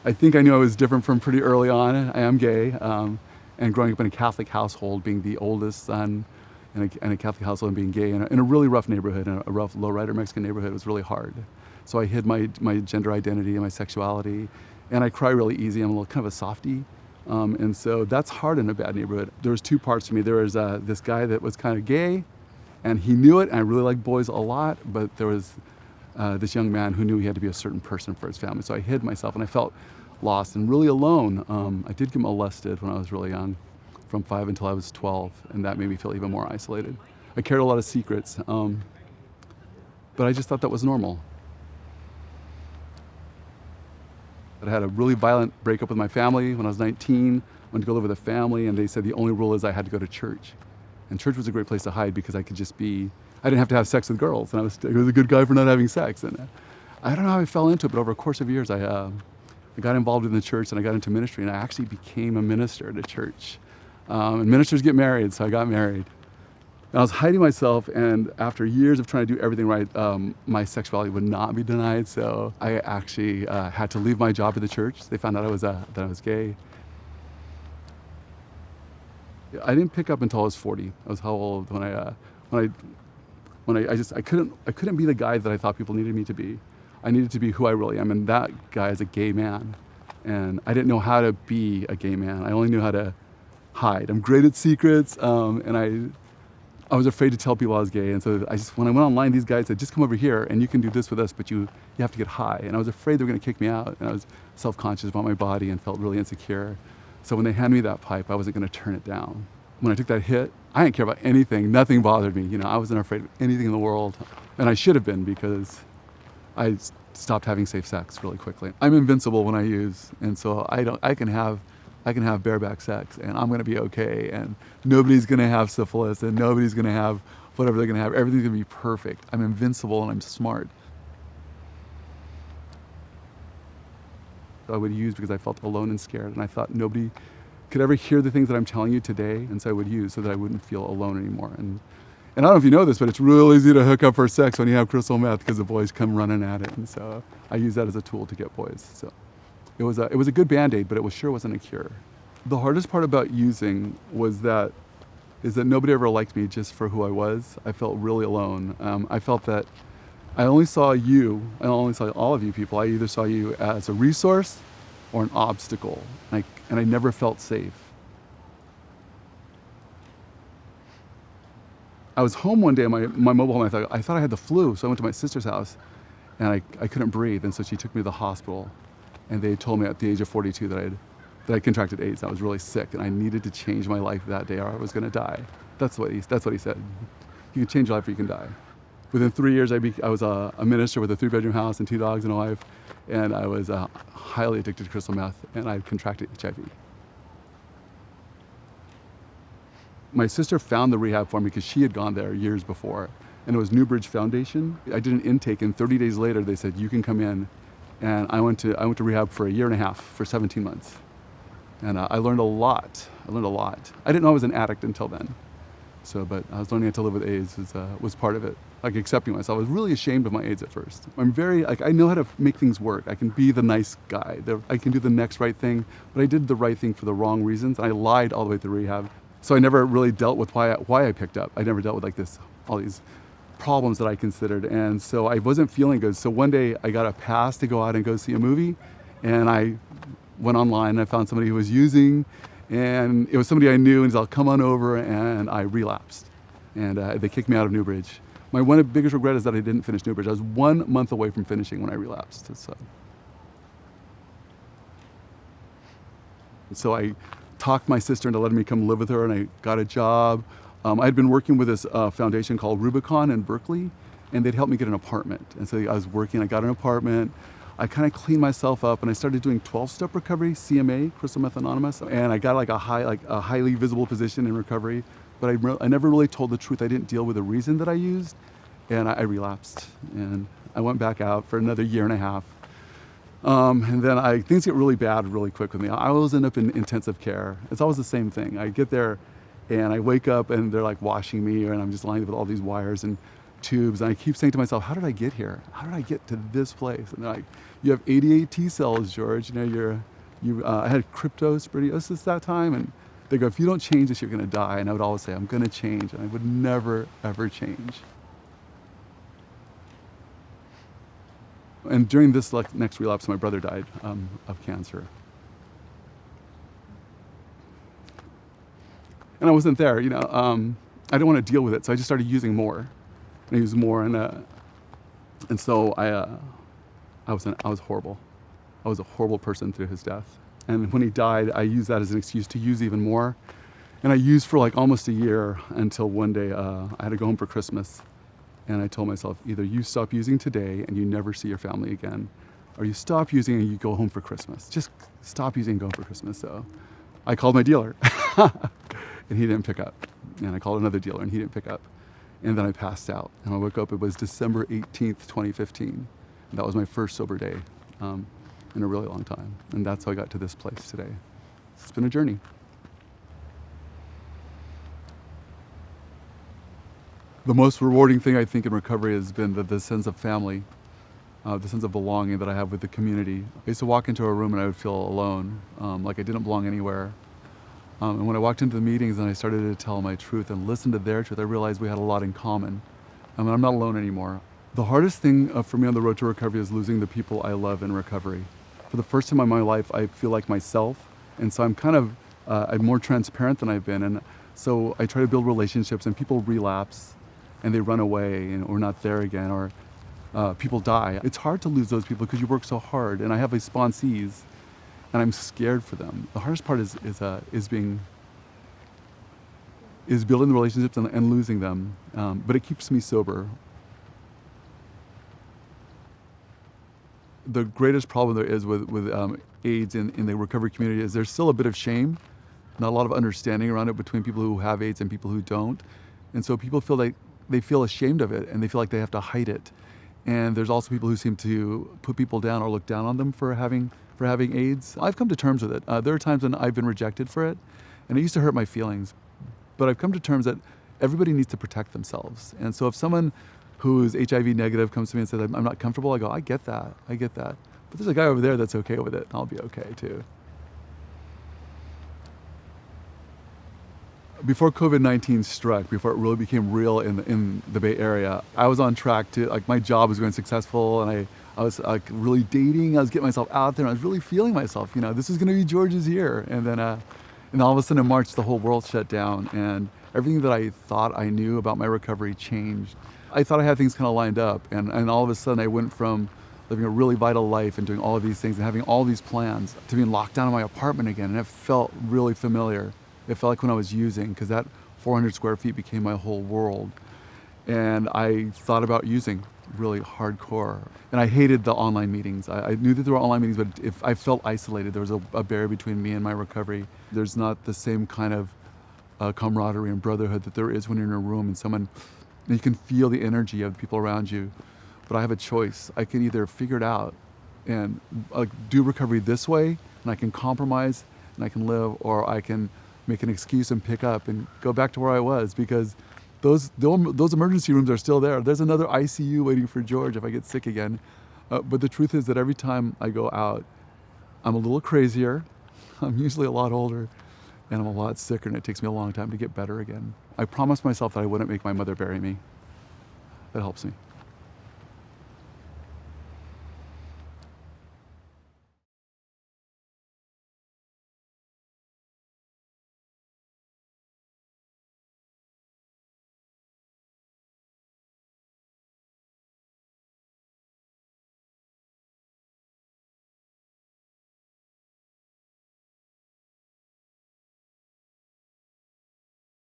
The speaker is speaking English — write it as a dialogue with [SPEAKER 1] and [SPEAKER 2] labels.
[SPEAKER 1] I think I knew I was different from pretty early on. I am gay, and growing up in a Catholic household, being the oldest son in a Catholic household and being gay in a really rough neighborhood, in a rough lowrider Mexican neighborhood, was really hard. So I hid my gender identity and my sexuality, and I cry really easy. I'm a little kind of a softie. And so that's hard in a bad neighborhood. There was two parts to me. There was this guy that was kind of gay, and he knew it, and I really liked boys a lot, but there was this young man who knew he had to be a certain person for his family. So I hid myself, and I felt lost and really alone. I did get molested when I was really young, from 5 until I was 12, and that made me feel even more isolated. I carried a lot of secrets, but I just thought that was normal. I had a really violent breakup with my family when I was 19. I went to go live with a family, and they said the only rule is I had to go to church. And church was a great place to hide because I could just be, I didn't have to have sex with girls, and I was a good guy for not having sex. And I don't know how I fell into it, but over a course of years, I got involved in the church, and I got into ministry, and I actually became a minister at a church. And ministers get married, so I got married. And I was hiding myself, and after years of trying to do everything right, my sexuality would not be denied. So I actually had to leave my job at the church. They found out that I was gay. I didn't pick up until I was 40. I was how old when I couldn't be the guy that I thought people needed me to be. I needed to be who I really am, and that guy is a gay man. And I didn't know how to be a gay man. I only knew how to hide. I'm great at secrets, and I was afraid to tell people I was gay. And so when I went online, these guys said, just come over here and you can do this with us, but you have to get high. And I was afraid they were gonna kick me out. And I was self-conscious about my body and felt really insecure. So when they handed me that pipe, I wasn't gonna turn it down. When I took that hit, I didn't care about anything. Nothing bothered me. You know, I wasn't afraid of anything in the world. And I should have been, because I stopped having safe sex really quickly. I'm invincible when I use, and so I can have bareback sex, and I'm gonna be okay, and nobody's gonna have syphilis, and nobody's gonna have whatever they're gonna have. Everything's gonna be perfect. I'm invincible, and I'm smart. I would use because I felt alone and scared, and I thought nobody could ever hear the things that I'm telling you today, and so I would use so that I wouldn't feel alone anymore. And I don't know if you know this, but it's real easy to hook up for sex when you have crystal meth, because the boys come running at it, and so I use that as a tool to get boys. So it was a good Band-Aid, but it sure wasn't a cure. The hardest part about using is that nobody ever liked me just for who I was. I felt really alone. I felt that I only saw you, I only saw all of you people. I either saw you as a resource or an obstacle, and I never felt safe. I was home one day in my mobile home. I thought I had the flu, so I went to my sister's house, and I couldn't breathe, and so she took me to the hospital, and they told me at the age of 42 that I contracted AIDS. I was really sick, and I needed to change my life that day, or I was going to die. That's what he said. You can change your life, or you can die. Within 3 years, I was a minister with a 3-bedroom house and 2 dogs and a wife, and I was highly addicted to crystal meth, and I contracted HIV. My sister found the rehab for me because she had gone there years before, and it was Newbridge Foundation. I did an intake, and 30 days later, they said, you can come in. And I went to rehab for a year and a half, for 17 months. And I learned a lot. I didn't know I was an addict until then. But I was learning how to live with AIDS was part of it. Like accepting myself. I was really ashamed of my AIDS at first. I know how to make things work. I can be the nice guy. I can do the next right thing, but I did the right thing for the wrong reasons. I lied all the way through rehab. So I never really dealt with why I picked up. I never dealt with all these problems that I considered, and so I wasn't feeling good. So one day I got a pass to go out and go see a movie, and I went online and I found somebody who was using, and it was somebody I knew, and he's like, come on over, and I relapsed, and they kicked me out of Newbridge. My one biggest regret is that I didn't finish Newbridge. I was 1 month away from finishing when I relapsed. So I talked my sister into letting me come live with her, and I got a job. I'd been working with this foundation called Rubicon in Berkeley, and they'd helped me get an apartment. And so I was working, I got an apartment, I kind of cleaned myself up, and I started doing 12-step recovery, CMA, Crystal Meth Anonymous, and I got a highly visible position in recovery, but I never really told the truth. I didn't deal with the reason that I used, and I relapsed, and I went back out for another year and a half. And then things get really bad really quick with me. I always end up in intensive care. It's always the same thing. I get there, and I wake up, and they're like washing me, and I'm just lying with all these wires. And tubes, and I keep saying to myself, how did I get here? How did I get to this place? And they're like, you have 88 T cells, George. I had cryptosporidiosis that time, and they go, if you don't change this, you're going to die. And I would always say, I'm going to change, and I would never, ever change. And during this next relapse, my brother died of cancer. And I wasn't there, I didn't want to deal with it, so I just started using more. And I used more, and so I was horrible. I was a horrible person through his death. And when he died, I used that as an excuse to use even more. And I used for like almost a year until one day I had to go home for Christmas. And I told myself, either you stop using today and you never see your family again, or you stop using and you go home for Christmas. Just stop using and go home for Christmas. So I called my dealer and he didn't pick up. And I called another dealer and he didn't pick up. And then I passed out. And I woke up, it was December 18th, 2015. And that was my first sober day in a really long time. And that's how I got to this place today. It's been a journey. The most rewarding thing I think in recovery has been the sense of family, the sense of belonging that I have with the community. I used to walk into a room and I would feel alone, like I didn't belong anywhere. And when I walked into the meetings and I started to tell my truth and listen to their truth, I realized we had a lot in common. I'm not alone anymore. The hardest thing for me on the road to recovery is losing the people I love in recovery. For the first time in my life, I feel like myself, and so I'm more transparent than I've been. And so I try to build relationships, and people relapse, and they run away, or not there again, or people die. It's hard to lose those people because you work so hard, and I have these sponsees, and I'm scared for them. The hardest part is building the relationships and losing them, but it keeps me sober. The greatest problem there is with AIDS in the recovery community is there's still a bit of shame, not a lot of understanding around it between people who have AIDS and people who don't. And so people feel like they feel ashamed of it and they feel like they have to hide it. And there's also people who seem to put people down or look down on them for having AIDS. I've come to terms with it. There are times when I've been rejected for it, and it used to hurt my feelings. But I've come to terms that everybody needs to protect themselves. And so if someone who's HIV negative comes to me and says, I'm not comfortable, I go, I get that. But there's a guy over there that's okay with it. I'll be okay too. Before COVID-19 struck, before it really became real in the Bay Area, I was on track to, my job was going successful, and I was really dating, I was getting myself out there, and I was really feeling myself, this is gonna be George's year. And then all of a sudden in March, the whole world shut down, and everything that I thought I knew about my recovery changed. I thought I had things kind of lined up, and all of a sudden I went from living a really vital life and doing all of these things and having all these plans to being locked down in my apartment again, and it felt really familiar. It felt like when I was using, because that 400 square feet became my whole world. And I thought about using really hardcore. And I hated the online meetings. I knew that there were online meetings, but if I felt isolated, there was a barrier between me and my recovery. There's not the same kind of camaraderie and brotherhood that there is when you're in a room and you can feel the energy of the people around you. But I have a choice. I can either figure it out and do recovery this way, and I can compromise and I can live, or I can make an excuse and pick up and go back to where I was, because those emergency rooms are still there. There's another ICU waiting for George if I get sick again. But the truth is that every time I go out, I'm a little crazier, I'm usually a lot older, and I'm a lot sicker, and it takes me a long time to get better again. I promised myself that I wouldn't make my mother bury me. That helps me.